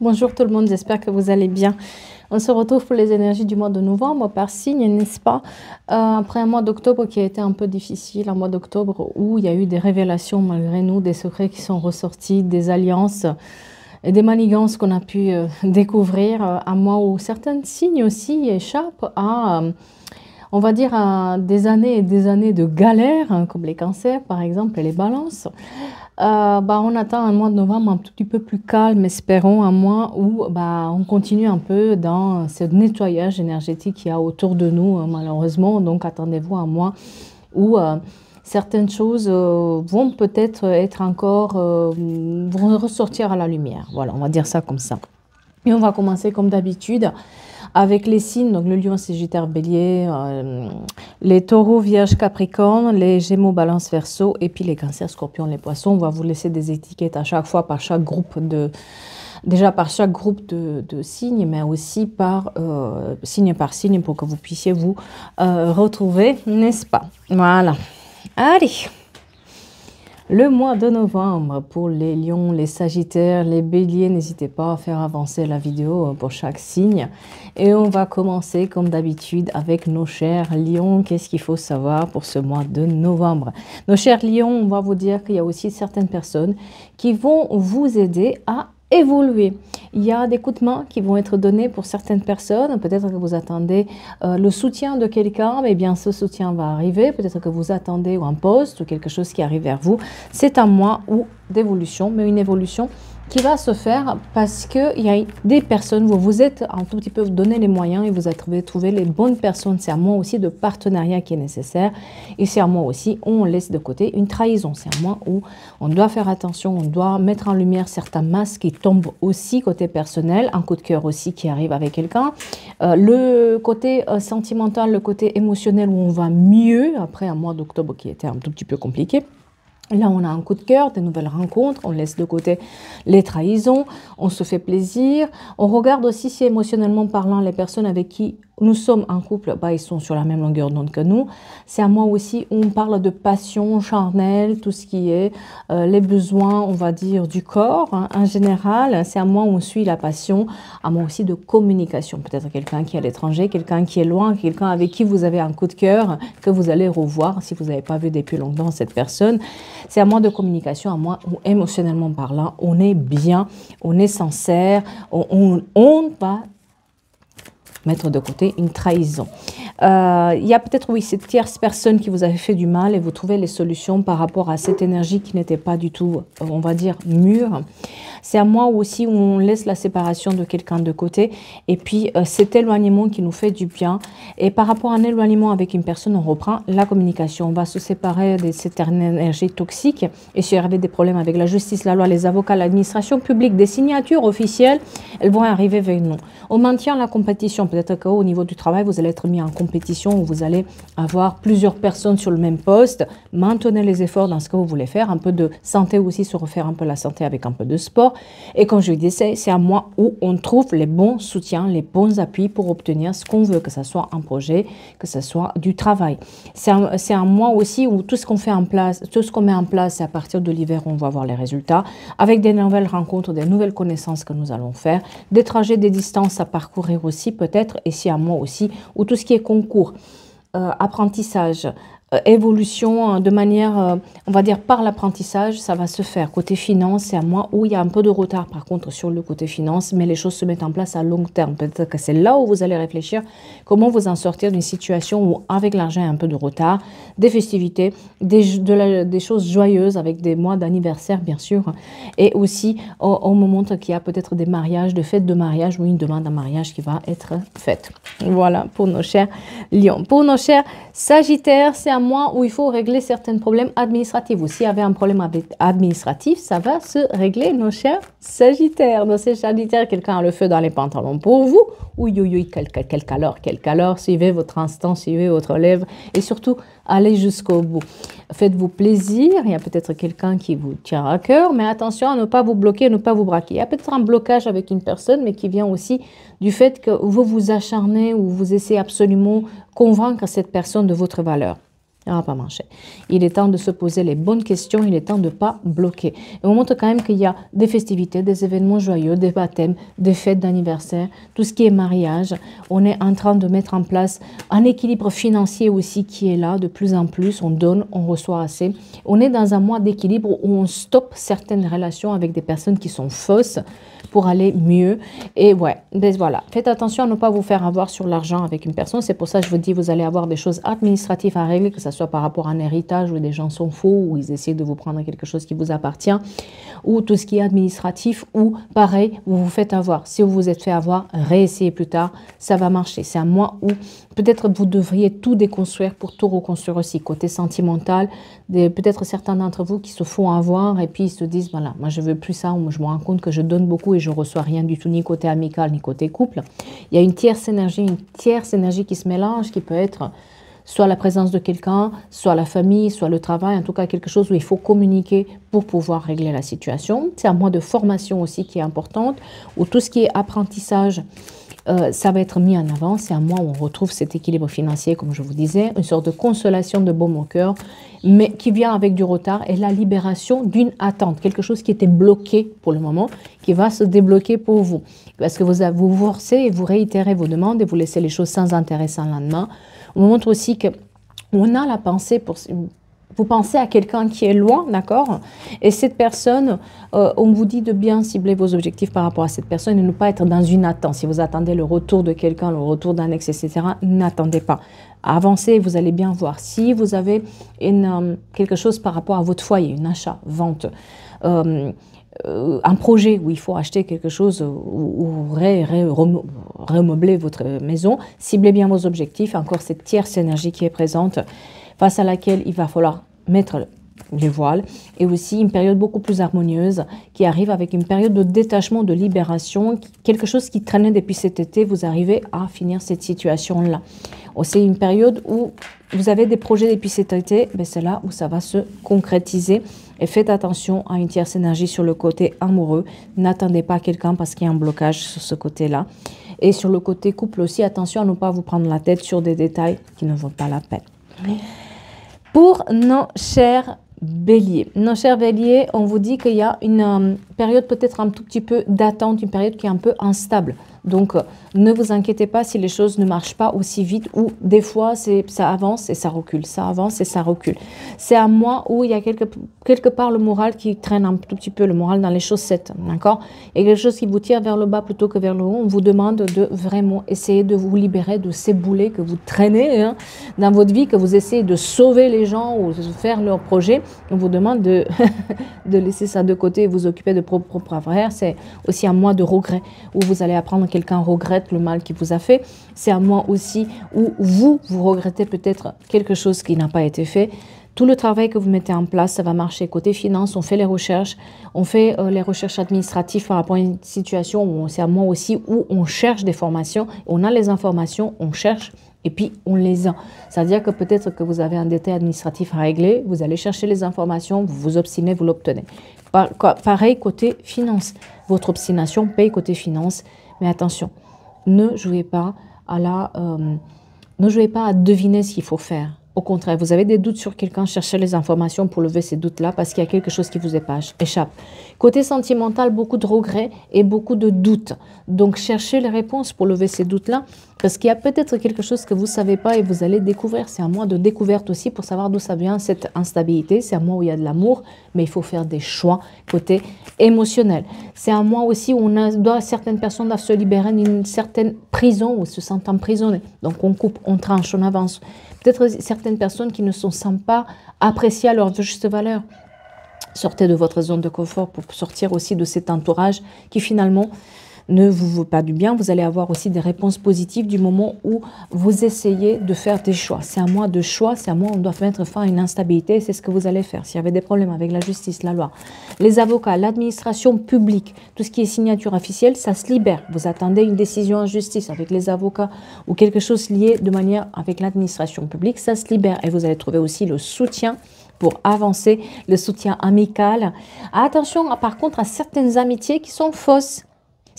Bonjour tout le monde, j'espère que vous allez bien. On se retrouve pour les énergies du mois de novembre par signe, n'est-ce pas? Après un mois d'octobre qui a été un peu difficile, un mois d'octobre où il y a eu des révélations malgré nous, des secrets qui sont ressortis, des alliances et des manigances qu'on a pu découvrir. Un mois où certains signes aussi échappent à, on va dire, à des années et des années de galère, hein, comme les cancers par exemple et les balances. On attend un mois de novembre un tout petit peu plus calme, espérons un mois où on continue un peu dans ce nettoyage énergétique qu'il y a autour de nous, malheureusement. Donc attendez-vous un mois où certaines choses vont peut-être être encore, vont ressortir à la lumière. Voilà, on va dire ça comme ça. Et on va commencer comme d'habitude avec les signes, donc le lion, sagittaire, bélier, les taureaux, vierge, capricorne, les gémeaux, balance, verseau, et puis les cancers, scorpions, les poissons. On va vous laisser des étiquettes à chaque fois par chaque groupe de, déjà par chaque groupe de signes, mais aussi par signe par signe pour que vous puissiez vous retrouver, n'est-ce pas? Voilà. Allez. Le mois de novembre pour les lions, les sagittaires, les béliers, n'hésitez pas à faire avancer la vidéo pour chaque signe. Et on va commencer comme d'habitude avec nos chers lions. Qu'est-ce qu'il faut savoir pour ce mois de novembre? Nos chers lions, on va vous dire qu'il y a aussi certaines personnes qui vont vous aider à évoluer. Il y a des coups de main qui vont être donnés pour certaines personnes. Peut-être que vous attendez le soutien de quelqu'un, mais bien ce soutien va arriver. Peut-être que vous attendez un poste ou quelque chose qui arrive vers vous. C'est un mois d'évolution, mais une évolution qui va se faire parce qu'il y a des personnes, vous vous êtes un tout petit peu donné les moyens et vous avez trouvé les bonnes personnes. C'est un mois aussi de partenariat qui est nécessaire. Et c'est un mois aussi où on laisse de côté une trahison. C'est un mois où on doit faire attention, on doit mettre en lumière certains masques qui tombent aussi côté personnel, un coup de cœur aussi qui arrive avec quelqu'un. Le côté sentimental, le côté émotionnel où on va mieux après un mois d'octobre qui était un tout petit peu compliqué. Là, on a un coup de cœur, des nouvelles rencontres, on laisse de côté les trahisons, on se fait plaisir. On regarde aussi si émotionnellement parlant, les personnes avec qui nous sommes en couple, ils sont sur la même longueur d'onde que nous. C'est un mois aussi où on parle de passion charnelle, tout ce qui est les besoins, on va dire, du corps. Hein, en général, c'est un mois où on suit la passion, un mois aussi de communication. Peut-être quelqu'un qui est à l'étranger, quelqu'un qui est loin, quelqu'un avec qui vous avez un coup de cœur, que vous allez revoir si vous n'avez pas vu depuis longtemps cette personne. C'est un mois de communication, un mois où émotionnellement parlant, on est bien, on est sincère, on va mettre de côté une trahison. Il y a peut-être, oui, cette tierce personne qui vous avait fait du mal et vous trouvez les solutions par rapport à cette énergie qui n'était pas du tout, on va dire, mûre. C'est un mois aussi où on laisse la séparation de quelqu'un de côté et puis cet éloignement qui nous fait du bien. Et par rapport à un éloignement avec une personne, on reprend la communication. On va se séparer de cette énergie toxique et s'il y avait des problèmes avec la justice, la loi, les avocats, l'administration publique, des signatures officielles, elles vont arriver vers nous. On maintient la compétition. Peut-être qu'au niveau du travail, vous allez être mis en compétition où vous allez avoir plusieurs personnes sur le même poste. Maintenez les efforts dans ce que vous voulez faire. Un peu de santé aussi, se refaire un peu la santé avec un peu de sport. Et comme je disais, c'est un mois où on trouve les bons soutiens, les bons appuis pour obtenir ce qu'on veut, que ce soit un projet, que ce soit du travail. C'est un mois aussi où tout ce qu'on fait en place, tout ce qu'on met en place, c'est à partir de l'hiver on va voir les résultats, avec des nouvelles rencontres, des nouvelles connaissances que nous allons faire, des trajets, des distances à parcourir aussi peut-être, et c'est un mois aussi où tout ce qui est concours, apprentissage, évolution de manière, on va dire par l'apprentissage, ça va se faire. Côté finance, c'est un mois où il y a un peu de retard par contre sur le côté finance, mais les choses se mettent en place à long terme. Peut-être que c'est là où vous allez réfléchir comment vous en sortir d'une situation où avec l'argent il y a un peu de retard, des festivités, des choses joyeuses avec des mois d'anniversaire bien sûr, et aussi au moment qu'il y a peut-être des mariages, de fêtes de mariage ou une demande en mariage qui va être faite. Voilà pour nos chers lions. Pour nos chers sagittaires, c'est un mois où il faut régler certains problèmes administratifs. Ou s'il y avait un problème administratif, ça va se régler, nos chers sagittaires. Nos chers sagittaires, quelqu'un a le feu dans les pantalons pour vous. Oui, quel calor, suivez votre instant, suivez votre lèvre et surtout, allez jusqu'au bout. Faites-vous plaisir, il y a peut-être quelqu'un qui vous tient à cœur, mais attention à ne pas vous bloquer, ne pas vous braquer. Il y a peut-être un blocage avec une personne, mais qui vient aussi du fait que vous vous acharnez ou vous essayez absolument convaincre cette personne de votre valeur. ça va pas marcher. Il est temps de se poser les bonnes questions, il est temps de ne pas bloquer. Et on montre quand même qu'il y a des festivités, des événements joyeux, des baptêmes, des fêtes d'anniversaire, tout ce qui est mariage. On est en train de mettre en place un équilibre financier aussi qui est là de plus en plus. On donne, on reçoit assez. On est dans un mois d'équilibre où on stoppe certaines relations avec des personnes qui sont fausses pour aller mieux. Et ouais, ben voilà. Faites attention à ne pas vous faire avoir sur l'argent avec une personne. C'est pour ça que je vous dis, vous allez avoir des choses administratives à régler, que ce soit par rapport à un héritage où des gens sont faux, ou ils essaient de vous prendre quelque chose qui vous appartient, ou tout ce qui est administratif, ou pareil, vous vous faites avoir. Si vous vous êtes fait avoir, réessayez plus tard, ça va marcher. C'est un mois où peut-être vous devriez tout déconstruire pour tout reconstruire aussi. Côté sentimental, peut-être certains d'entre vous qui se font avoir et puis ils se disent, voilà, moi je veux plus ça, ou je me rends compte que je donne beaucoup et je reçois rien du tout, ni côté amical, ni côté couple. Il y a une tierce énergie qui se mélange, qui peut être soit la présence de quelqu'un, soit la famille, soit le travail, en tout cas quelque chose où il faut communiquer pour pouvoir régler la situation. C'est un mois de formation aussi qui est importante, où tout ce qui est apprentissage, ça va être mis en avant. C'est un mois où on retrouve cet équilibre financier, comme je vous disais, une sorte de consolation de baume au cœur, mais qui vient avec du retard, et la libération d'une attente, quelque chose qui était bloqué pour le moment, qui va se débloquer pour vous. Parce que vous forcez et vous réitérez vos demandes et vous laissez les choses sans intérêt sans lendemain. On montre aussi qu'on a la pensée pour... Vous pensez à quelqu'un qui est loin, d'accord? Et cette personne, on vous dit de bien cibler vos objectifs par rapport à cette personne et ne pas être dans une attente. Si vous attendez le retour de quelqu'un, le retour d'un ex, etc., n'attendez pas. Avancez, vous allez bien voir. Si vous avez quelque chose par rapport à votre foyer, un achat, vente, un projet où il faut acheter quelque chose ou remeubler votre maison, ciblez bien vos objectifs. Encore cette tierce énergie qui est présente, face à laquelle il va falloir mettre les voiles, et aussi une période beaucoup plus harmonieuse qui arrive avec une période de détachement, de libération, quelque chose qui traînait depuis cet été, vous arrivez à finir cette situation-là. C'est une période où vous avez des projets depuis cet été, ben c'est là où ça va se concrétiser. Et faites attention à une tierce énergie sur le côté amoureux. N'attendez pas quelqu'un parce qu'il y a un blocage sur ce côté-là. Et sur le côté couple aussi, attention à ne pas vous prendre la tête sur des détails qui ne valent pas la peine. Pour nos chers béliers. Nos chers béliers, on vous dit qu'il y a une période peut-être un tout petit peu d'attente, une période qui est un peu instable. Donc, ne vous inquiétez pas si les choses ne marchent pas aussi vite, ou des fois, ça avance et ça recule, ça avance et ça recule. C'est un mois où il y a quelque part le moral qui traîne un tout petit peu, le moral dans les chaussettes, d'accord? Il y a quelque chose qui vous tire vers le bas plutôt que vers le haut. On vous demande de vraiment essayer de vous libérer de ces boulets que vous traînez dans votre vie, que vous essayez de sauver les gens ou de faire leur projet. On vous demande de laisser ça de côté et vous occuper de propres affaires. C'est aussi un mois de regret où vous allez apprendre que quelqu'un regrette le mal qu'il vous a fait. C'est un mois aussi où vous regrettez peut-être quelque chose qui n'a pas été fait. Tout le travail que vous mettez en place, ça va marcher. Côté finance, on fait les recherches administratives par rapport à une situation. C'est un mois aussi où on cherche des formations, on a les informations, on cherche et puis on les a. C'est-à-dire que peut-être que vous avez un détail administratif à régler, vous allez chercher les informations, vous vous obstinez, vous l'obtenez. Pareil côté finance. Votre obstination paye côté finance. Mais attention, ne jouez pas à deviner ce qu'il faut faire. Au contraire, vous avez des doutes sur quelqu'un, cherchez les informations pour lever ces doutes-là parce qu'il y a quelque chose qui vous échappe. Côté sentimental, beaucoup de regrets et beaucoup de doutes. Donc, cherchez les réponses pour lever ces doutes-là parce qu'il y a peut-être quelque chose que vous ne savez pas et vous allez découvrir. C'est un mois de découverte aussi pour savoir d'où ça vient cette instabilité. C'est un mois où il y a de l'amour, mais il faut faire des choix côté émotionnel. C'est un mois aussi où certaines personnes doivent se libérer d'une certaine prison ou se sentent emprisonnées. Donc, on coupe, on tranche, on avance. Peut-être certaines personnes qui ne se sentent pas appréciées à leur juste valeur. Sortez de votre zone de confort pour sortir aussi de cet entourage qui finalement ne vous veut pas du bien. Vous allez avoir aussi des réponses positives du moment où vous essayez de faire des choix. C'est un mois de choix, c'est un mois où on doit mettre fin à une instabilité. C'est ce que vous allez faire. S'il y avait des problèmes avec la justice, la loi, les avocats, l'administration publique, tout ce qui est signature officielle, ça se libère. Vous attendez une décision en justice avec les avocats ou quelque chose lié de manière avec l'administration publique, ça se libère. Et vous allez trouver aussi le soutien pour avancer, le soutien amical. Attention par contre à certaines amitiés qui sont fausses.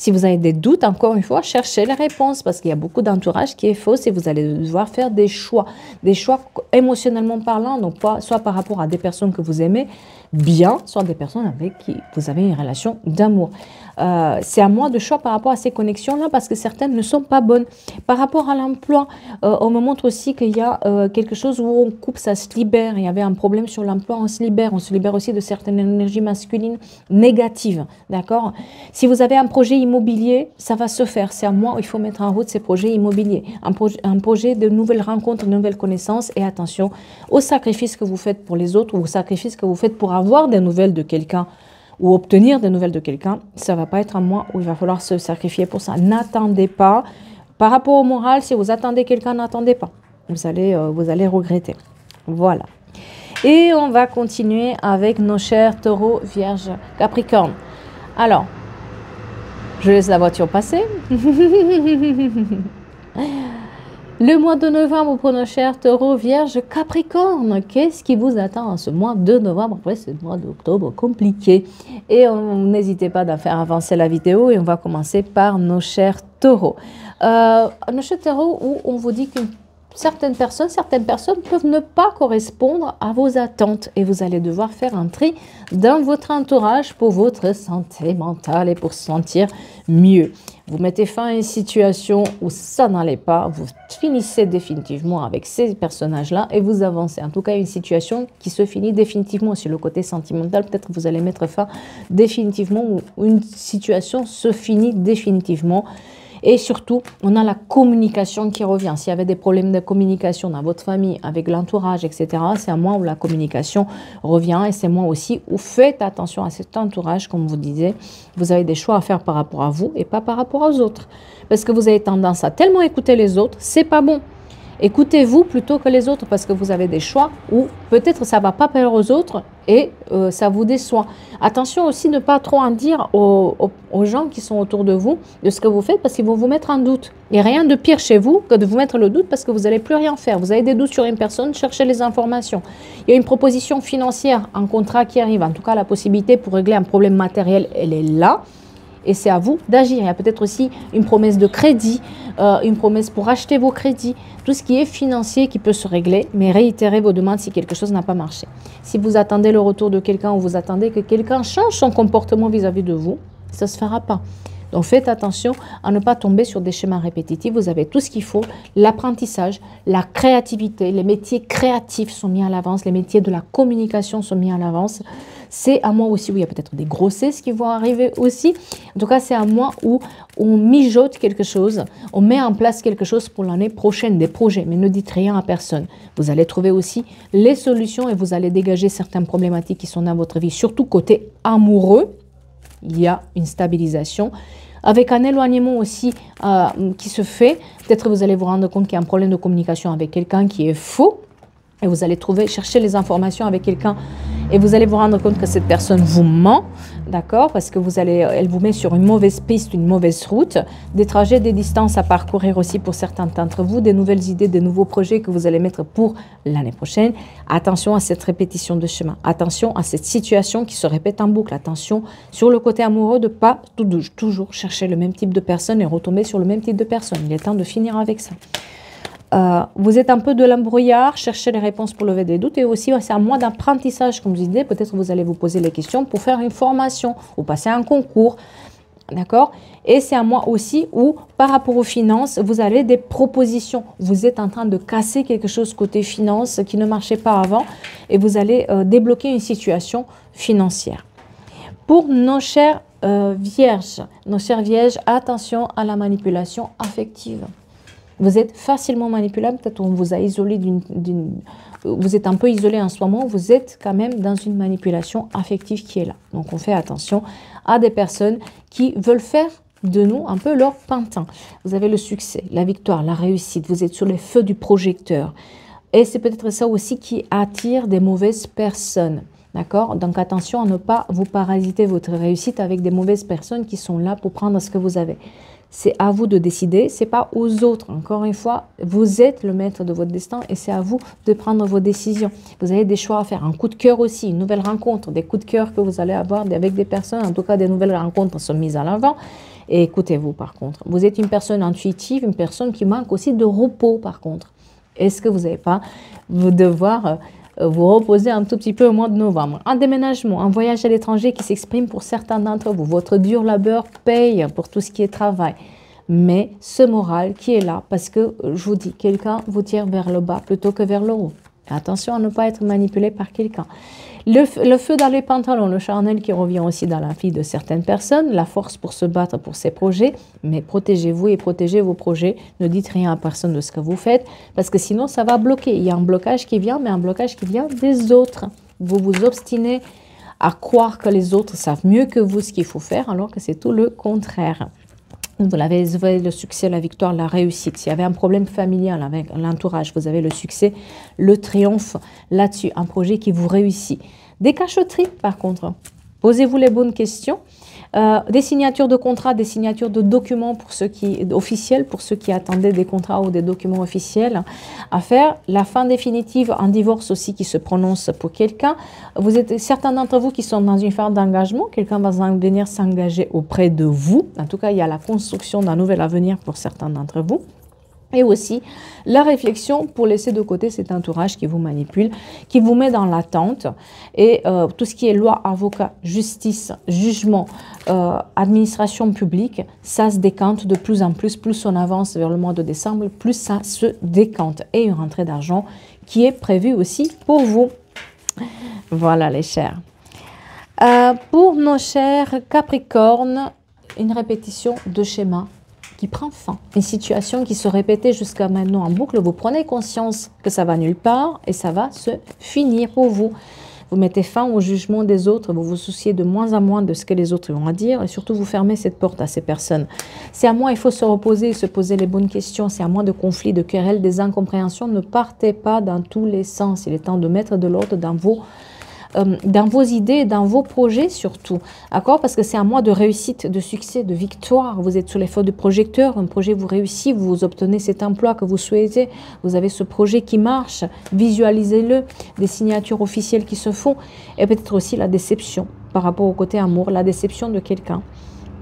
Si vous avez des doutes, encore une fois, cherchez les réponses parce qu'il y a beaucoup d'entourage qui est faux et vous allez devoir faire des choix émotionnellement parlant, donc soit par rapport à des personnes que vous aimez bien, soit des personnes avec qui vous avez une relation d'amour. C'est à moi de choix par rapport à ces connexions-là parce que certaines ne sont pas bonnes. Par rapport à l'emploi, on me montre aussi qu'il y a quelque chose où on coupe, ça se libère. Il y avait un problème sur l'emploi, on se libère aussi de certaines énergies masculines négatives. D'accord? Si vous avez un projet immobilier, ça va se faire. C'est à moi où il faut mettre en route ces projets immobiliers. Un projet de nouvelles rencontres, de nouvelles connaissances. Et attention aux sacrifices que vous faites pour les autres ou aux sacrifices que vous faites pour avoir des nouvelles de quelqu'un ou obtenir des nouvelles de quelqu'un. Ça ne va pas être à moi où il va falloir se sacrifier pour ça. N'attendez pas. Par rapport au moral, si vous attendez quelqu'un, n'attendez pas. Vous allez regretter. Voilà. Et on va continuer avec nos chers taureaux, vierges, capricorne. Alors, je laisse la voiture passer. Le mois de novembre pour nos chers taureaux, vierges, capricorne. Qu'est-ce qui vous attend en ce mois de novembre? Après, c'est le mois d'octobre compliqué. Et n'hésitez pas à faire avancer la vidéo et on va commencer par nos chers taureaux. Nos chers taureaux où on vous dit que certaines personnes peuvent ne pas correspondre à vos attentes et vous allez devoir faire un tri dans votre entourage pour votre santé mentale et pour se sentir mieux. Vous mettez fin à une situation où ça n'allait pas, vous finissez définitivement avec ces personnages-là et vous avancez. En tout cas, une situation qui se finit définitivement sur le côté sentimental. Peut-être que vous allez mettre fin définitivement ou une situation se finit définitivement. Et surtout, on a la communication qui revient. S'il y avait des problèmes de communication dans votre famille, avec l'entourage, etc., c'est à moi où la communication revient. Et c'est moi aussi où faites attention à cet entourage, comme vous disiez. Vous avez des choix à faire par rapport à vous et pas par rapport aux autres. Parce que vous avez tendance à tellement écouter les autres, c'est pas bon. Écoutez-vous plutôt que les autres parce que vous avez des choix où peut-être ça ne va pas plaire aux autres et ça vous déçoit. Attention aussi de ne pas trop en dire aux gens qui sont autour de vous de ce que vous faites parce qu'ils vont vous mettre en doute. Il n'y a rien de pire chez vous que de vous mettre le doute parce que vous n'allez plus rien faire. Vous avez des doutes sur une personne, cherchez les informations. Il y a une proposition financière, un contrat qui arrive, en tout cas la possibilité pour régler un problème matériel, elle est là. Et c'est à vous d'agir. Il y a peut-être aussi une promesse de crédit, une promesse pour acheter vos crédits, tout ce qui est financier qui peut se régler, mais réitérez vos demandes si quelque chose n'a pas marché. Si vous attendez le retour de quelqu'un ou vous attendez que quelqu'un change son comportement vis-à-vis de vous, ça ne se fera pas. Donc faites attention à ne pas tomber sur des schémas répétitifs. Vous avez tout ce qu'il faut, l'apprentissage, la créativité, les métiers créatifs sont mis à l'avance, les métiers de la communication sont mis à l'avance. C'est à moi aussi où il y a peut-être des grossesses qui vont arriver aussi. En tout cas, c'est à moi où on mijote quelque chose, on met en place quelque chose pour l'année prochaine, des projets, mais ne dites rien à personne. Vous allez trouver aussi les solutions et vous allez dégager certaines problématiques qui sont dans votre vie, surtout côté amoureux. Il y a une stabilisation. Avec un éloignement aussi qui se fait, peut-être vous allez vous rendre compte qu'il y a un problème de communication avec quelqu'un qui est faux. Et vous allez chercher les informations avec quelqu'un et vous allez vous rendre compte que cette personne vous ment, d'accord? Parce que elle vous met sur une mauvaise piste, une mauvaise route, des trajets, des distances à parcourir aussi pour certains d'entre vous, des nouvelles idées, des nouveaux projets que vous allez mettre pour l'année prochaine. Attention à cette répétition de chemin, attention à cette situation qui se répète en boucle, attention sur le côté amoureux de ne pas toujours chercher le même type de personne et retomber sur le même type de personne. Il est temps de finir avec ça. Vous êtes un peu de l'embrouillard, cherchez les réponses pour lever des doutes et aussi c'est un mois d'apprentissage comme je disais, peut-être vous allez vous poser les questions pour faire une formation ou passer un concours, d'accord? Et c'est un mois aussi où par rapport aux finances, vous avez des propositions, vous êtes en train de casser quelque chose côté finances qui ne marchait pas avant et vous allez débloquer une situation financière. Pour nos chers vierges, attention à la manipulation affective. Vous êtes facilement manipulable, peut-être on vous a isolé vous êtes un peu isolé en ce moment, vous êtes quand même dans une manipulation affective qui est là. Donc on fait attention à des personnes qui veulent faire de nous un peu leur pantin. Vous avez le succès, la victoire, la réussite, vous êtes sur les feux du projecteur. Et c'est peut-être ça aussi qui attire des mauvaises personnes. D'accord? Donc attention à ne pas vous parasiter votre réussite avec des mauvaises personnes qui sont là pour prendre ce que vous avez. C'est à vous de décider, c'est pas aux autres. Encore une fois, vous êtes le maître de votre destin et c'est à vous de prendre vos décisions. Vous avez des choix à faire, un coup de cœur aussi, une nouvelle rencontre, des coups de cœur que vous allez avoir avec des personnes. En tout cas, des nouvelles rencontres sont mises à l'avant. Et écoutez-vous par contre. Vous êtes une personne intuitive, une personne qui manque aussi de repos par contre. Est-ce que vous n'allez pas vous devoir vous reposer un tout petit peu au mois de novembre? Un déménagement, un voyage à l'étranger qui s'exprime pour certains d'entre vous. Votre dur labeur paye pour tout ce qui est travail. Mais ce moral qui est là, parce que je vous dis, quelqu'un vous tire vers le bas plutôt que vers le haut. Attention à ne pas être manipulé par quelqu'un. Le feu dans les pantalons, le charnel qui revient aussi dans la vie de certaines personnes, la force pour se battre pour ses projets, mais protégez-vous et protégez vos projets. Ne dites rien à personne de ce que vous faites, parce que sinon ça va bloquer. Il y a un blocage qui vient, mais un blocage qui vient des autres. Vous vous obstinez à croire que les autres savent mieux que vous ce qu'il faut faire, alors que c'est tout le contraire. Vous avez le succès, la victoire, la réussite. S'il y avait un problème familial avec l'entourage, vous avez le succès, le triomphe là-dessus. Un projet qui vous réussit. Des cachotteries, par contre. Posez-vous les bonnes questions. Des signatures de contrats, des signatures de documents pour ceux qui officiels, pour ceux qui attendaient des contrats ou des documents officiels à faire. La fin définitive, un divorce aussi qui se prononce pour quelqu'un. Vous êtes certains d'entre vous qui sont dans une phase d'engagement. Quelqu'un va venir s'engager auprès de vous. En tout cas, il y a la construction d'un nouvel avenir pour certains d'entre vous. Et aussi la réflexion pour laisser de côté cet entourage qui vous manipule, qui vous met dans l'attente. Et tout ce qui est loi, avocat, justice, jugement, administration publique, ça se décante de plus en plus. Plus on avance vers le mois de décembre, plus ça se décante. Et une rentrée d'argent qui est prévue aussi pour vous. Voilà les chers. Pour nos chers Capricornes, une répétition de schéma qui prend fin. Une situation qui se répétait jusqu'à maintenant en boucle. Vous prenez conscience que ça va nulle part et ça va se finir pour vous. Vous mettez fin au jugement des autres. Vous vous souciez de moins en moins de ce que les autres vont dire et surtout vous fermez cette porte à ces personnes. C'est à moi, il faut se reposer, se poser les bonnes questions. C'est à moi de conflits, de querelles, des incompréhensions. Ne partez pas dans tous les sens. Il est temps de mettre de l'ordre dans vos idées, dans vos projets surtout, d'accord? Parce que c'est un mois de réussite, de succès, de victoire. Vous êtes sous les feux de projecteur, un projet vous réussit, vous obtenez cet emploi que vous souhaitez, vous avez ce projet qui marche, visualisez-le, des signatures officielles qui se font, et peut-être aussi la déception par rapport au côté amour, la déception de quelqu'un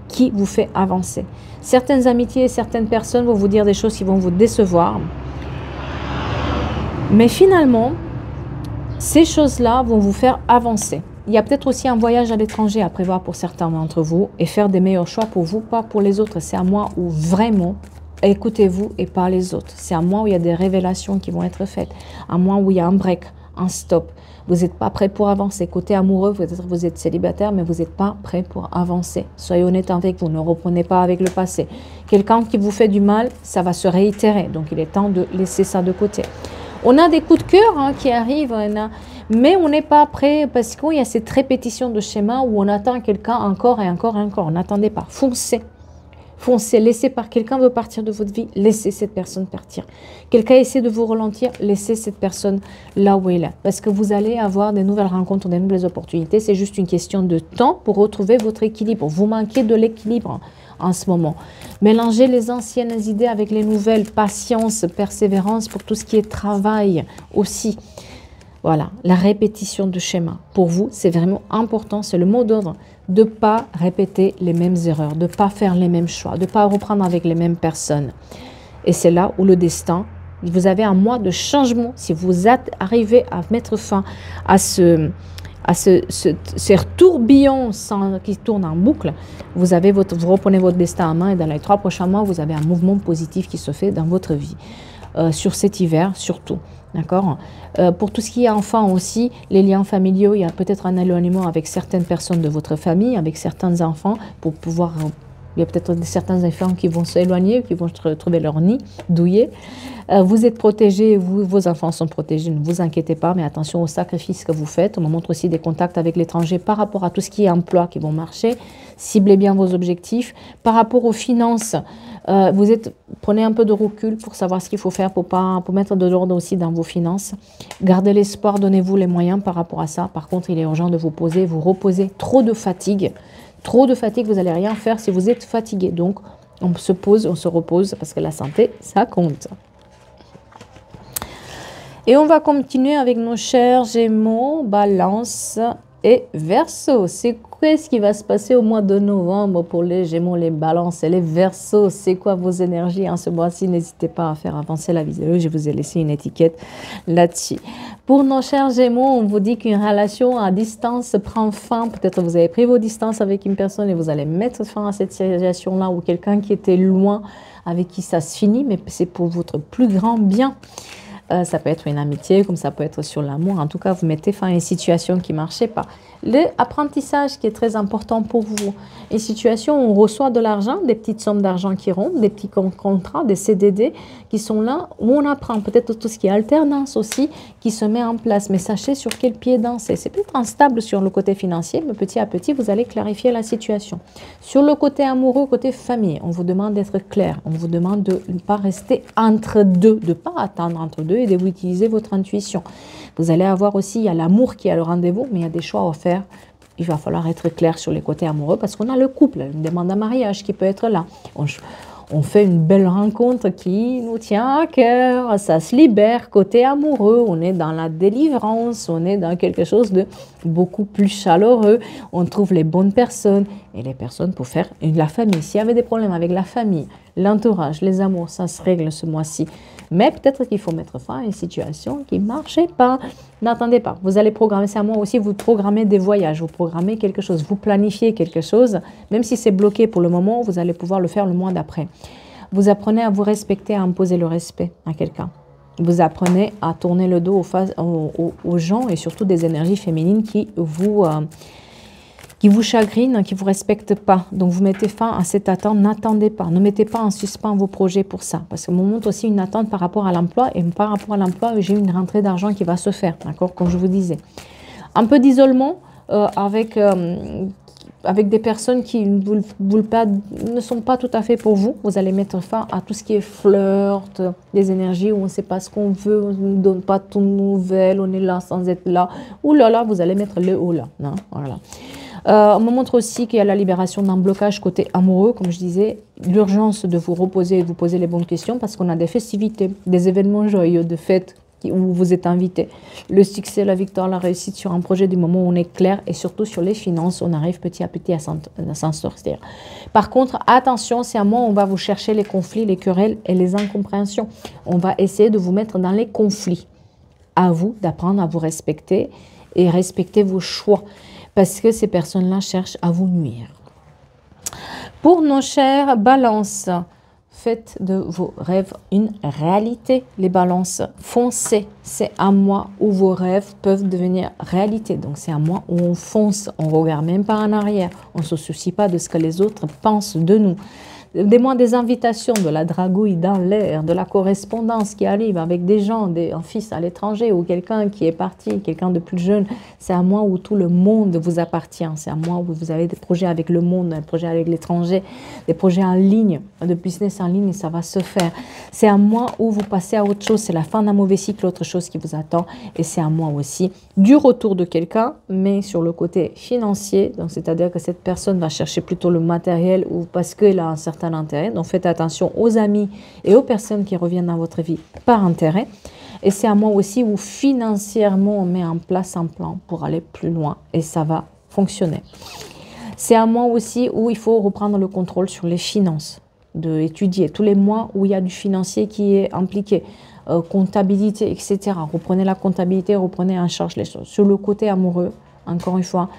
qui vous fait avancer. Certaines amitiés, certaines personnes vont vous dire des choses qui vont vous décevoir, mais finalement, ces choses-là vont vous faire avancer. Il y a peut-être aussi un voyage à l'étranger à prévoir pour certains d'entre vous et faire des meilleurs choix pour vous, pas pour les autres. C'est à moi où vraiment, écoutez-vous et pas les autres. C'est à moi où il y a des révélations qui vont être faites. À moi où il y a un break, un stop. Vous n'êtes pas prêt pour avancer. Côté amoureux, peut-être vous êtes célibataire, mais vous n'êtes pas prêt pour avancer. Soyez honnête avec vous, ne reprenez pas avec le passé. Quelqu'un qui vous fait du mal, ça va se réitérer. Donc il est temps de laisser ça de côté. On a des coups de cœur qui arrivent, mais on n'est pas prêt parce qu'il y a cette répétition de schéma où on attend quelqu'un encore et encore et encore. N'attendez pas, foncez. Foncez, laissez par quelqu'un veut partir de votre vie, laissez cette personne partir. Quelqu'un essaie de vous ralentir, laissez cette personne là où elle est. Parce que vous allez avoir des nouvelles rencontres, des nouvelles opportunités. C'est juste une question de temps pour retrouver votre équilibre. Vous manquez de l'équilibre en ce moment. Mélangez les anciennes idées avec les nouvelles, patience, persévérance pour tout ce qui est travail aussi. Voilà, la répétition de schéma. Pour vous, c'est vraiment important, c'est le mot d'ordre, de ne pas répéter les mêmes erreurs, de ne pas faire les mêmes choix, de ne pas reprendre avec les mêmes personnes. Et c'est là où le destin, vous avez un mois de changement. Si vous arrivez à mettre fin à ces tourbillons qui tournent en boucle, vous reprenez votre destin en main et dans les 3 prochains mois, vous avez un mouvement positif qui se fait dans votre vie. Sur cet hiver surtout, d'accord? Pour tout ce qui est enfant aussi, les liens familiaux, il y a peut-être un éloignement avec certaines personnes de votre famille, avec certains enfants, pour pouvoir... Il y a peut-être certains enfants qui vont s'éloigner, qui vont trouver leur nid douillet. Vous êtes protégés, vos enfants sont protégés, ne vous inquiétez pas, mais attention aux sacrifices que vous faites. On me montre aussi des contacts avec l'étranger par rapport à tout ce qui est emploi qui vont marcher. Ciblez bien vos objectifs. Par rapport aux finances, prenez un peu de recul pour savoir ce qu'il faut faire pour mettre de l'ordre aussi dans vos finances. Gardez l'espoir, donnez-vous les moyens par rapport à ça. Par contre, il est urgent de vous reposer. Trop de fatigue, vous n'allez rien faire si vous êtes fatigué. Donc, on se pose, on se repose parce que la santé, ça compte. Et on va continuer avec nos chers Gémeaux, Balance. et Verseau. C'est qu'est-ce qui va se passer au mois de novembre pour les Gémeaux, les Balances et les Verseaux? C'est quoi vos énergies en ce mois-ci? N'hésitez pas à faire avancer la vidéo. Je vous ai laissé une étiquette là-dessus. Pour nos chers Gémeaux, on vous dit qu'une relation à distance prend fin. Peut-être vous avez pris vos distances avec une personne et vous allez mettre fin à cette situation-là, ou quelqu'un qui était loin avec qui ça se finit, mais c'est pour votre plus grand bien. Ça peut être une amitié, comme ça peut être sur l'amour. En tout cas, vous mettez fin à une situation qui ne marchait pas. L'apprentissage qui est très important pour vous. Une situation où on reçoit de l'argent, des petites sommes d'argent qui rentrent, des petits contrats, des CDD qui sont là, où on apprend peut-être tout ce qui est alternance aussi, qui se met en place. Mais sachez sur quel pied danser. C'est peut-être instable sur le côté financier, mais petit à petit, vous allez clarifier la situation. Sur le côté amoureux, côté famille, on vous demande d'être clair. On vous demande de ne pas rester entre deux, de ne pas attendre entre deux et de vous utiliser votre intuition. Vous allez avoir aussi, il y a l'amour qui est le rendez-vous, mais il y a des choix à faire. Il va falloir être clair sur les côtés amoureux parce qu'on a le couple, une demande à mariage qui peut être là. On fait une belle rencontre qui nous tient à cœur, ça se libère côté amoureux, on est dans la délivrance, on est dans quelque chose de beaucoup plus chaleureux, on trouve les bonnes personnes et les personnes pour faire la famille. S'il y avait des problèmes avec la famille, l'entourage, les amours, ça se règle ce mois-ci. Mais peut-être qu'il faut mettre fin à une situation qui ne marchait pas. N'attendez pas. Vous allez programmer, c'est à moi aussi, vous programmez des voyages, vous programmez quelque chose, vous planifiez quelque chose. Même si c'est bloqué pour le moment, vous allez pouvoir le faire le mois d'après. Vous apprenez à vous respecter, à imposer le respect à quelqu'un. Vous apprenez à tourner le dos aux gens et surtout des énergies féminines qui vous chagrinent, qui ne vous respectent pas. Donc, vous mettez fin à cette attente. N'attendez pas. Ne mettez pas en suspens vos projets pour ça. Parce qu'on montre aussi une attente par rapport à l'emploi. Et par rapport à l'emploi, j'ai une rentrée d'argent qui va se faire. D'accord, comme je vous disais. Un peu d'isolement avec des personnes qui ne sont pas tout à fait pour vous. Vous allez mettre fin à tout ce qui est flirt, des énergies où on ne sait pas ce qu'on veut, on ne donne pas de nouvelles, on est là sans être là. Ouh là là, vous allez mettre le haut là. Hein, voilà. On me montre aussi qu'il y a la libération d'un blocage côté amoureux, comme je disais, l'urgence de vous reposer et de vous poser les bonnes questions parce qu'on a des festivités, des événements joyeux, de fêtes où vous êtes invité. Le succès, la victoire, la réussite sur un projet du moment où on est clair et surtout sur les finances, on arrive petit à petit à s'en sortir. Par contre, attention, c'est à moi, on va vous chercher les conflits, les querelles et les incompréhensions. On va essayer de vous mettre dans les conflits. À vous d'apprendre à vous respecter et respecter vos choix. Parce que ces personnes-là cherchent à vous nuire. Pour nos chères balances, faites de vos rêves une réalité. Les balances, foncez. C'est à moi où vos rêves peuvent devenir réalité. Donc c'est à moi où on fonce. On ne regarde même pas en arrière. On ne se soucie pas de ce que les autres pensent de nous. Des invitations, de la dragouille dans l'air, de la correspondance qui arrive avec des gens, un fils à l'étranger ou quelqu'un qui est parti, quelqu'un de plus jeune. C'est à moi où tout le monde vous appartient. C'est à moi où vous avez des projets avec le monde, des projets avec l'étranger, des projets en ligne, de business en ligne, ça va se faire. C'est à moi où vous passez à autre chose. C'est la fin d'un mauvais cycle, autre chose qui vous attend. Et c'est à moi aussi du retour de quelqu'un, mais sur le côté financier. Donc c'est-à-dire que cette personne va chercher plutôt le matériel ou parce qu'elle a un certain intérêt. Donc faites attention aux amis et aux personnes qui reviennent dans votre vie par intérêt. Et c'est à moi aussi où financièrement on met en place un plan pour aller plus loin et ça va fonctionner. C'est à moi aussi où il faut reprendre le contrôle sur les finances, d'étudier tous les mois où il y a du financier qui est impliqué, comptabilité, etc. Reprenez la comptabilité, reprenez en charge les choses. Sur le côté amoureux, encore une fois,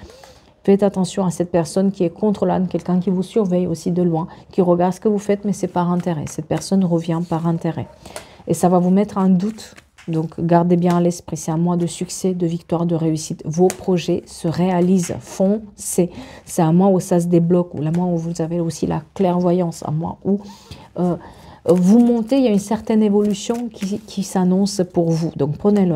faites attention à cette personne qui est contrôlable, quelqu'un qui vous surveille aussi de loin, qui regarde ce que vous faites, mais c'est par intérêt. Cette personne revient par intérêt. Et ça va vous mettre en doute. Donc, gardez bien à l'esprit, c'est un mois de succès, de victoire, de réussite. Vos projets se réalisent, foncez. C'est un mois où ça se débloque, ou un mois où vous avez aussi la clairvoyance, un mois où vous montez, il y a une certaine évolution qui s'annonce pour vous. Donc, prenez-le.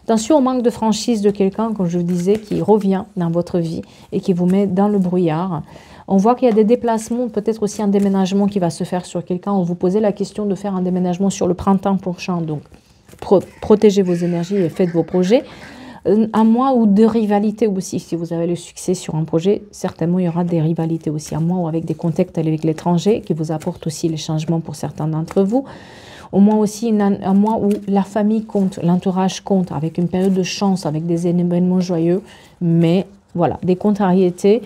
Attention au manque de franchise de quelqu'un, comme je vous disais, qui revient dans votre vie et qui vous met dans le brouillard. On voit qu'il y a des déplacements, peut-être aussi un déménagement qui va se faire sur quelqu'un. On vous posait la question de faire un déménagement sur le printemps prochain. Donc, protégez vos énergies et faites vos projets. Un mois ou de rivalité aussi. Si vous avez le succès sur un projet, certainement il y aura des rivalités aussi. Un mois ou avec des contacts avec l'étranger qui vous apportent aussi les changements pour certains d'entre vous. Au moins aussi un mois où la famille compte, l'entourage compte, avec une période de chance, avec des événements joyeux, mais Voilà, des contrariétés.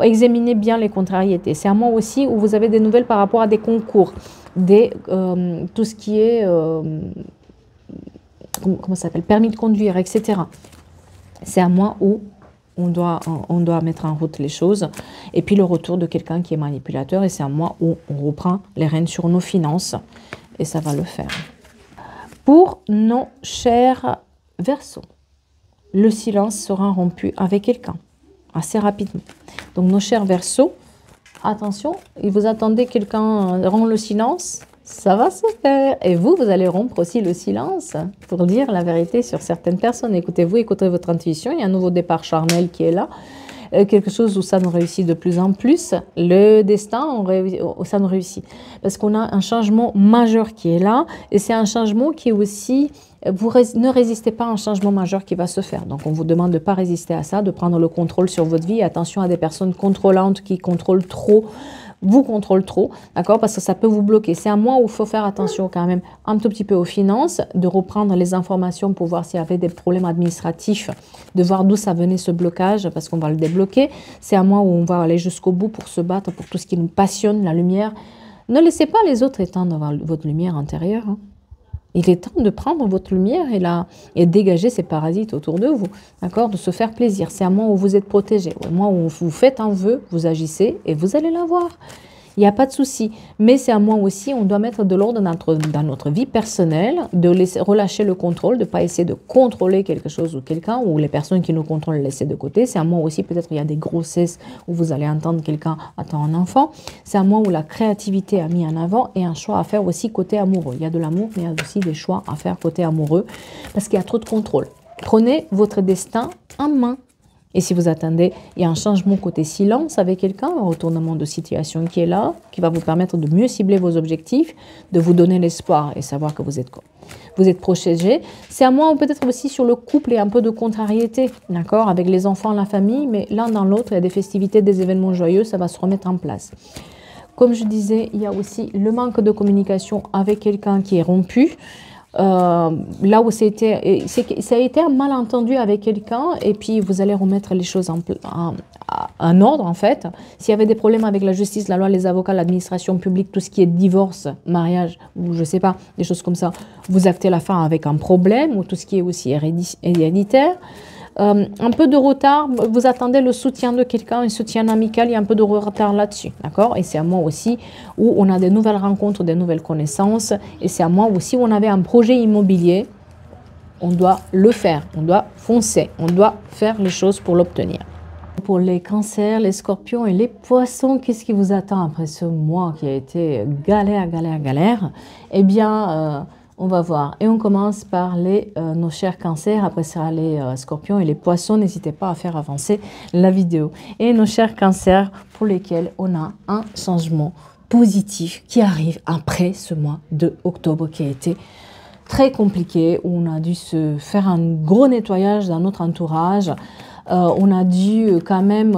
Examinez bien les contrariétés. C'est un mois aussi où vous avez des nouvelles par rapport à des concours, tout ce qui est, comment ça s'appelle, permis de conduire, etc. C'est un mois où on doit mettre en route les choses. Et puis le retour de quelqu'un qui est manipulateur. Et c'est un mois où on reprend les rênes sur nos finances. Et ça va le faire. Pour nos chers Verseaux, le silence sera rompu avec quelqu'un assez rapidement. Donc nos chers Verseaux, attention, vous attendez quelqu'un rompt le silence, ça va se faire. Et vous allez rompre aussi le silence pour dire la vérité sur certaines personnes. Écoutez-vous, écoutez votre intuition, il y a un nouveau départ charnel qui est là. Quelque chose où ça nous réussit de plus en plus. Le destin, ça nous réussit. Parce qu'on a un changement majeur qui est là. Et c'est un changement qui est aussi... Vous ne résistez pas à un changement majeur qui va se faire. Donc, on vous demande de ne pas résister à ça, de prendre le contrôle sur votre vie. Attention à des personnes contrôlantes qui contrôlent trop, vous contrôlent trop, d'accord? Parce que ça peut vous bloquer. C'est un mois où il faut faire attention quand même un tout petit peu aux finances, de reprendre les informations pour voir s'il y avait des problèmes administratifs, de voir d'où ça venait ce blocage, parce qu'on va le débloquer. C'est un mois où on va aller jusqu'au bout pour se battre pour tout ce qui nous passionne, la lumière. Ne laissez pas les autres éteindre votre lumière intérieure, hein. Il est temps de prendre votre lumière et dégager ces parasites autour de vous, d'accord? De se faire plaisir. C'est un moment où vous êtes protégé. Au moment où vous faites un vœu, vous agissez et vous allez l'avoir. Il n'y a pas de souci. Mais c'est un moment aussi où on doit mettre de l'ordre dans notre vie personnelle, de laisser relâcher le contrôle, de ne pas essayer de contrôler quelque chose ou quelqu'un, ou les personnes qui nous contrôlent laisser de côté. C'est un moment aussi, peut-être il y a des grossesses où vous allez entendre quelqu'un attend un enfant. C'est un moment où la créativité a mis en avant et un choix à faire aussi côté amoureux. Il y a de l'amour, mais il y a aussi des choix à faire côté amoureux parce qu'il y a trop de contrôle. Prenez votre destin en main. Et si vous attendez, il y a un changement côté silence avec quelqu'un, un retournement de situation qui est là, qui va vous permettre de mieux cibler vos objectifs, de vous donner l'espoir et savoir que vous êtes protégé. C'est un mois où peut-être aussi sur le couple il y a un peu de contrariété, d'accord, avec les enfants, la famille, mais l'un dans l'autre, il y a des festivités, des événements joyeux, ça va se remettre en place. Comme je disais, il y a aussi le manque de communication avec quelqu'un qui est rompu. Là où ça a été un malentendu avec quelqu'un et puis vous allez remettre les choses en ordre en fait. S'il y avait des problèmes avec la justice, la loi, les avocats, l'administration publique, tout ce qui est divorce, mariage ou je sais pas, des choses comme ça, vous actez la fin avec un problème ou tout ce qui est aussi héréditaire. Un peu de retard, vous attendez le soutien de quelqu'un, un soutien amical, il y a un peu de retard là-dessus, d'accord? Et c'est un mois aussi où on a des nouvelles rencontres, des nouvelles connaissances, et c'est un mois aussi où on avait un projet immobilier, on doit le faire, on doit foncer, on doit faire les choses pour l'obtenir. Pour les cancers, les scorpions et les poissons, qu'est-ce qui vous attend après ce mois qui a été galère? Eh bien... on va voir. Et on commence par nos chers cancers. Après ça, les scorpions et les poissons. N'hésitez pas à faire avancer la vidéo. Et nos chers cancers pour lesquels on a un changement positif qui arrive après ce mois de octobre qui a été très compliqué, où on a dû se faire un gros nettoyage dans notre entourage. On a dû quand même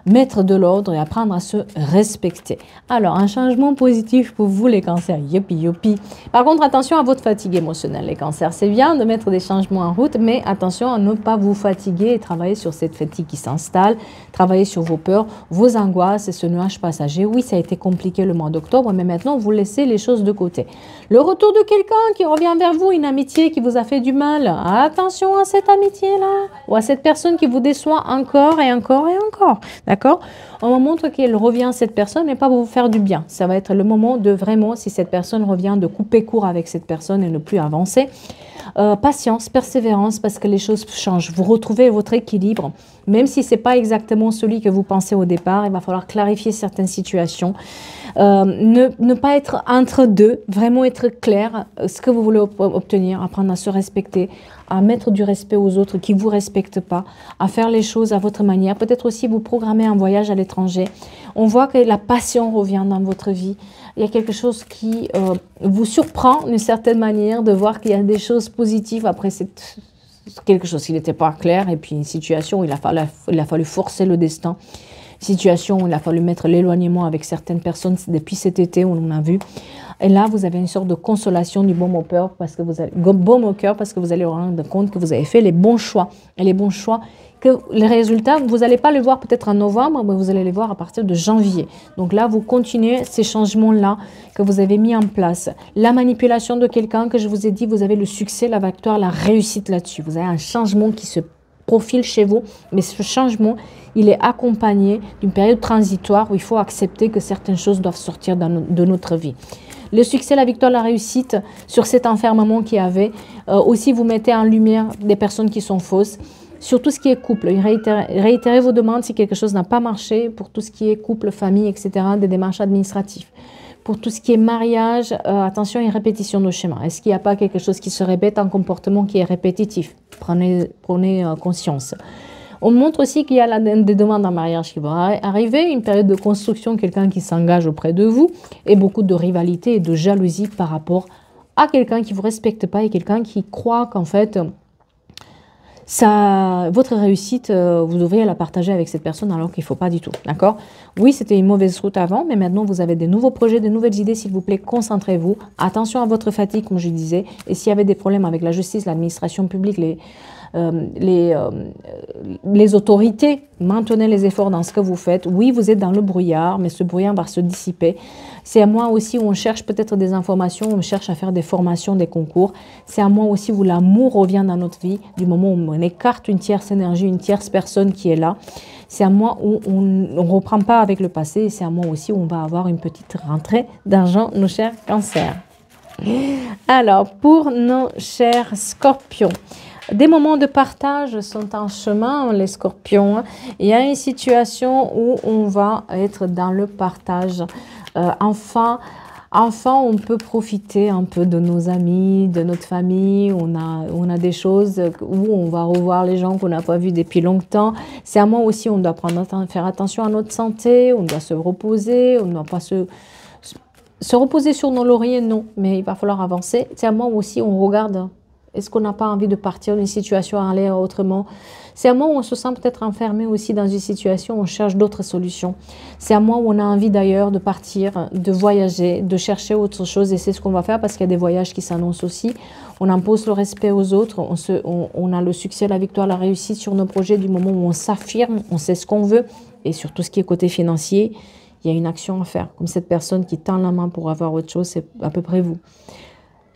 mettre de l'ordre et apprendre à se respecter. Alors, un changement positif pour vous les cancers, youpi youpi. Par contre, attention à votre fatigue émotionnelle les cancers. C'est bien de mettre des changements en route, mais attention à ne pas vous fatiguer et travailler sur cette fatigue qui s'installe, travailler sur vos peurs, vos angoisses et ce nuage passager. Oui, ça a été compliqué le mois d'octobre, mais maintenant, vous laissez les choses de côté. Le retour de quelqu'un qui revient vers vous, une amitié qui vous a fait du mal, attention à cette amitié-là ou à cette personne qui vous déçoit encore et encore et encore, d'accord? On me montre qu'elle revient, cette personne, mais pas pour vous faire du bien. Ça va être le moment de vraiment, si cette personne revient, de couper court avec cette personne et ne plus avancer. Patience, persévérance, parce que les choses changent. Vous retrouvez votre équilibre, même si ce n'est pas exactement celui que vous pensez au départ. Il va falloir clarifier certaines situations. Ne pas être entre deux, vraiment être clair, ce que vous voulez obtenir, apprendre à se respecter, à mettre du respect aux autres qui ne vous respectent pas, à faire les choses à votre manière. Peut-être aussi vous programmer un voyage à l'étranger. On voit que la passion revient dans votre vie. Il y a quelque chose qui vous surprend d'une certaine manière de voir qu'il y a des choses positives après quelque chose qui n'était pas clair et puis une situation où il a fallu forcer le destin. Situation où il a fallu mettre l'éloignement avec certaines personnes depuis cet été, on en a vu. Et là, vous avez une sorte de consolation du baume au cœur parce que vous allez vous rendre compte que vous avez fait les bons choix. Et les bons choix que les résultats, vous n'allez pas les voir peut-être en novembre, mais vous allez les voir à partir de janvier. Donc là, vous continuez ces changements-là que vous avez mis en place. La manipulation de quelqu'un que je vous ai dit, vous avez le succès, la victoire, la réussite là-dessus. Vous avez un changement qui se profile chez vous, mais ce changement, il est accompagné d'une période transitoire où il faut accepter que certaines choses doivent sortir de notre vie. Le succès, la victoire, la réussite sur cet enfermement qu'il y avait. Aussi, vous mettez en lumière des personnes qui sont fausses. Sur tout ce qui est couple, réitérez vos demandes si quelque chose n'a pas marché. Pour tout ce qui est couple, famille, etc., des démarches administratives. Pour tout ce qui est mariage, attention, il y a répétition de schéma. Est-ce qu'il n'y a pas quelque chose qui se répète, un comportement qui est répétitif? Prenez conscience. On montre aussi qu'il y a des demandes en mariage qui vont arriver, une période de construction, quelqu'un qui s'engage auprès de vous, et beaucoup de rivalité et de jalousie par rapport à quelqu'un qui ne vous respecte pas et quelqu'un qui croit qu'en fait, votre réussite, vous devriez la partager avec cette personne alors qu'il ne faut pas du tout. D'accord? Oui, c'était une mauvaise route avant, mais maintenant vous avez des nouveaux projets, de nouvelles idées. S'il vous plaît, concentrez-vous. Attention à votre fatigue, comme je disais. Et s'il y avait des problèmes avec la justice, l'administration publique, les autorités, maintenez les efforts dans ce que vous faites. Oui, vous êtes dans le brouillard, mais ce brouillard va se dissiper. C'est à moi aussi où on cherche peut-être des informations, on cherche à faire des formations, des concours. C'est à moi aussi où l'amour revient dans notre vie, du moment où on écarte une tierce énergie, une tierce personne qui est là. C'est à moi où on ne reprend pas avec le passé. C'est à moi aussi où on va avoir une petite rentrée d'argent, nos chers cancers. Alors, pour nos chers scorpions, des moments de partage sont en chemin, les scorpions. Il y a une situation où on va être dans le partage. Enfin, on peut profiter un peu de nos amis, de notre famille. On a des choses où on va revoir les gens qu'on n'a pas vus depuis longtemps. C'est à moi aussi, on doit faire attention à notre santé. On doit se reposer. On ne doit pas se reposer sur nos lauriers, non. Mais il va falloir avancer. C'est à moi aussi, on regarde. Est-ce qu'on n'a pas envie de partir d'une situation à aller autrement? C'est à moi où on se sent peut-être enfermé aussi dans une situation où on cherche d'autres solutions. C'est à moi où on a envie d'ailleurs de partir, de voyager, de chercher autre chose. Et c'est ce qu'on va faire parce qu'il y a des voyages qui s'annoncent aussi. On impose le respect aux autres. On a le succès, la victoire, la réussite sur nos projets du moment où on s'affirme, on sait ce qu'on veut. Et sur tout ce qui est côté financier, il y a une action à faire. Comme cette personne qui tend la main pour avoir autre chose, c'est à peu près vous.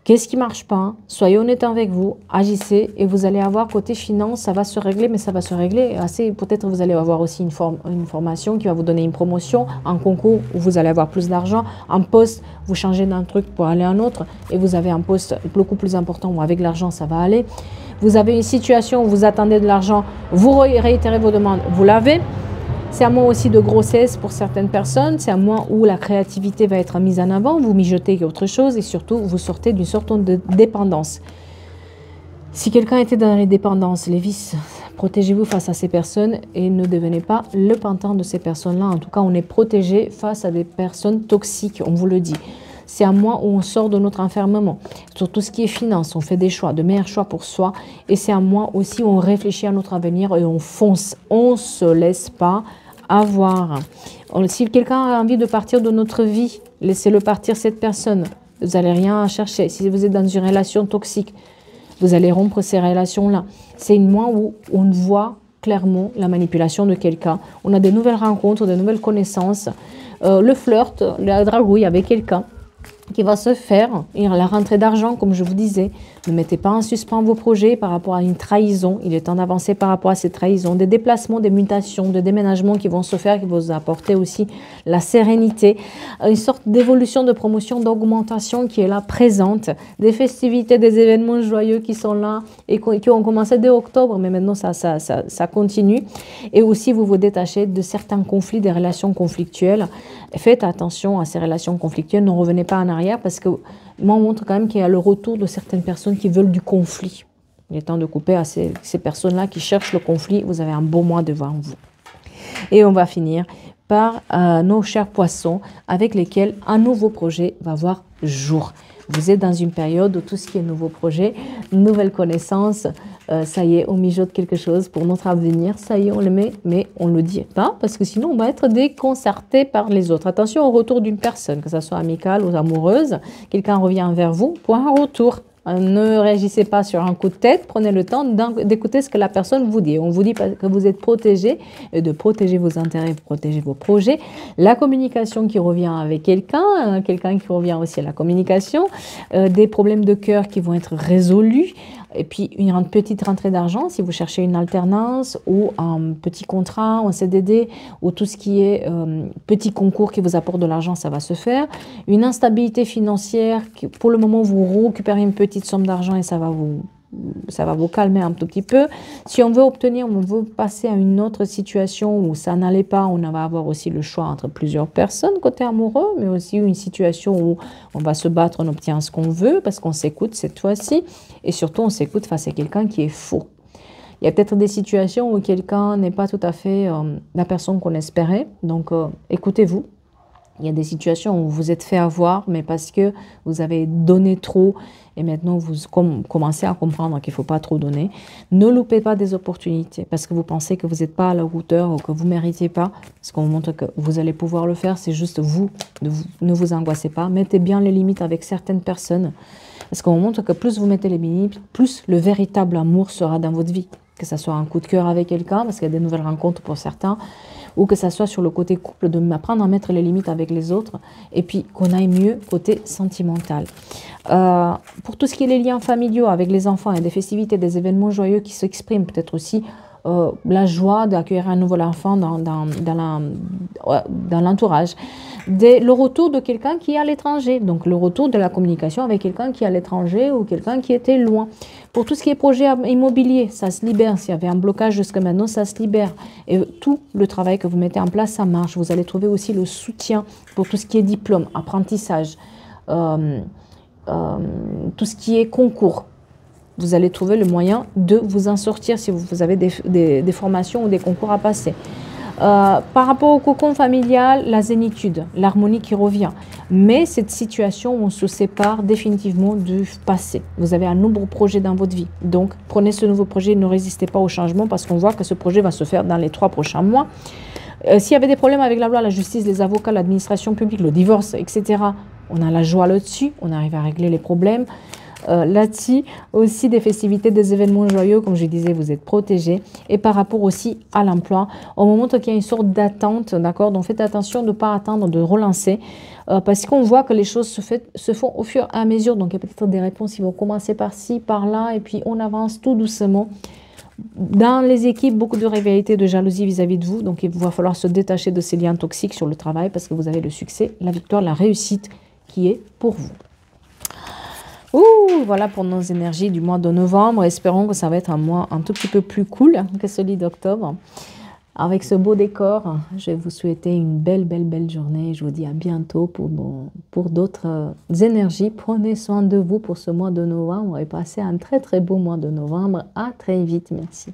Qu'est-ce qui ne marche pas? Soyez honnête avec vous, agissez et vous allez avoir côté finance, ça va se régler, mais ça va se régler assez. Peut-être vous allez avoir aussi une formation qui va vous donner une promotion, un concours où vous allez avoir plus d'argent, un poste, vous changez d'un truc pour aller à un autre et vous avez un poste beaucoup plus important où avec l'argent ça va aller. Vous avez une situation où vous attendez de l'argent, vous réitérez vos demandes, vous l'avez. C'est un mois aussi de grossesse pour certaines personnes. C'est un mois où la créativité va être mise en avant. Vous mijotez autre chose et surtout, vous sortez d'une sorte de dépendance. Si quelqu'un était dans les dépendances, les vices, protégez-vous face à ces personnes et ne devenez pas le pantin de ces personnes-là. En tout cas, on est protégé face à des personnes toxiques, on vous le dit. C'est un mois où on sort de notre enfermement. Sur tout ce qui est finance, on fait des choix, de meilleurs choix pour soi. Et c'est un mois aussi où on réfléchit à notre avenir et on fonce. On ne se laisse pas avoir. Si quelqu'un a envie de partir de notre vie, laissez-le partir cette personne. Vous n'allez rien à chercher. Si vous êtes dans une relation toxique, vous allez rompre ces relations-là. C'est un mois où on voit clairement la manipulation de quelqu'un. On a de nouvelles rencontres, de nouvelles connaissances. Le flirt, la dragouille avec quelqu'un qui va se faire, et la rentrée d'argent, comme je vous disais. Ne mettez pas en suspens vos projets par rapport à une trahison. Il est temps d'avancer par rapport à ces trahisons, des déplacements, des mutations, des déménagements qui vont se faire, qui vont vous apporter aussi la sérénité, une sorte d'évolution, de promotion, d'augmentation qui est là présente, des festivités, des événements joyeux qui sont là et qui ont commencé dès octobre, mais maintenant ça continue. Et aussi, vous vous détachez de certains conflits, des relations conflictuelles. Faites attention à ces relations conflictuelles, ne revenez pas en arrière parce que moi, on montre quand même qu'il y a le retour de certaines personnes qui veulent du conflit. Il est temps de couper à ces personnes-là qui cherchent le conflit. Vous avez un beau mois devant vous. Et on va finir par nos chers poissons avec lesquels un nouveau projet va voir jour. Vous êtes dans une période où tout ce qui est nouveau projet, nouvelles connaissances, ça y est, on mijote quelque chose pour notre avenir, ça y est, on le met, mais on ne le dit pas parce que sinon on va être déconcerté par les autres. Attention au retour d'une personne, que ce soit amicale ou amoureuse, quelqu'un revient vers vous pour un retour. Ne réagissez pas sur un coup de tête. Prenez le temps d'écouter ce que la personne vous dit. On vous dit que vous êtes protégé et de protéger vos intérêts, protéger vos projets. La communication qui revient avec quelqu'un, quelqu'un qui revient aussi à la communication, des problèmes de cœur qui vont être résolus. Et puis, une petite rentrée d'argent, si vous cherchez une alternance ou un petit contrat, un CDD, ou tout ce qui est petit concours qui vous apporte de l'argent, ça va se faire. Une instabilité financière, qui, pour le moment, vous récupérez une petite somme d'argent et ça va vous calmer un tout petit peu. Si on veut passer à une autre situation où ça n'allait pas, on va avoir aussi le choix entre plusieurs personnes côté amoureux, mais aussi une situation où on va se battre, on obtient ce qu'on veut parce qu'on s'écoute cette fois-ci. Et surtout, on s'écoute face à quelqu'un qui est faux. Il y a peut-être des situations où quelqu'un n'est pas tout à fait la personne qu'on espérait. Donc, écoutez-vous. Il y a des situations où vous êtes fait avoir, mais parce que vous avez donné trop et maintenant vous commencez à comprendre qu'il ne faut pas trop donner. Ne loupez pas des opportunités parce que vous pensez que vous n'êtes pas à la hauteur ou que vous ne méritez pas. Parce qu'on vous montre que vous allez pouvoir le faire, c'est juste vous. Ne vous angoissez pas. Mettez bien les limites avec certaines personnes. Parce qu'on vous montre que plus vous mettez les limites, plus le véritable amour sera dans votre vie. Que ce soit un coup de cœur avec quelqu'un, parce qu'il y a des nouvelles rencontres pour certains, ou que ça soit sur le côté couple, de m'apprendre à mettre les limites avec les autres, et puis qu'on aille mieux côté sentimental. Pour tout ce qui est les liens familiaux avec les enfants, il y a des festivités, des événements joyeux qui s'expriment, peut-être aussi la joie d'accueillir un nouvel enfant dans l'entourage. Le retour de quelqu'un qui est à l'étranger, donc le retour de la communication avec quelqu'un qui est à l'étranger ou quelqu'un qui était loin. Pour tout ce qui est projet immobilier, ça se libère. S'il y avait un blocage jusqu'à maintenant, ça se libère. Et tout le travail que vous mettez en place, ça marche. Vous allez trouver aussi le soutien pour tout ce qui est diplôme, apprentissage, tout ce qui est concours. Vous allez trouver le moyen de vous en sortir si vous avez des formations ou des concours à passer. Par rapport au cocon familial, la zénitude, l'harmonie qui revient. Mais cette situation où on se sépare définitivement du passé. Vous avez un nouveau projet dans votre vie. Donc, prenez ce nouveau projet et ne résistez pas au changement parce qu'on voit que ce projet va se faire dans les 3 prochains mois. S'il y avait des problèmes avec la loi, la justice, les avocats, l'administration publique, le divorce, etc., on a la joie là-dessus, on arrive à régler les problèmes. Là-dessus, aussi des festivités, des événements joyeux, comme je disais, vous êtes protégés. Et par rapport aussi à l'emploi, on vous montre qu'il y a une sorte d'attente, d'accord? Donc faites attention de ne pas attendre, de relancer, parce qu'on voit que les choses se font au fur et à mesure. Donc il y a peut-être des réponses qui vont commencer par-ci, par-là, et puis on avance tout doucement. Dans les équipes, beaucoup de rivalité, de jalousie vis-à-vis de vous. Donc il va falloir se détacher de ces liens toxiques sur le travail, parce que vous avez le succès, la victoire, la réussite qui est pour vous. Voilà pour nos énergies du mois de novembre. Espérons que ça va être un mois un tout petit peu plus cool que celui d'octobre. Avec ce beau décor, je vais vous souhaiter une belle journée. Je vous dis à bientôt pour d'autres énergies. Prenez soin de vous pour ce mois de novembre et passez un très beau mois de novembre. À très vite. Merci.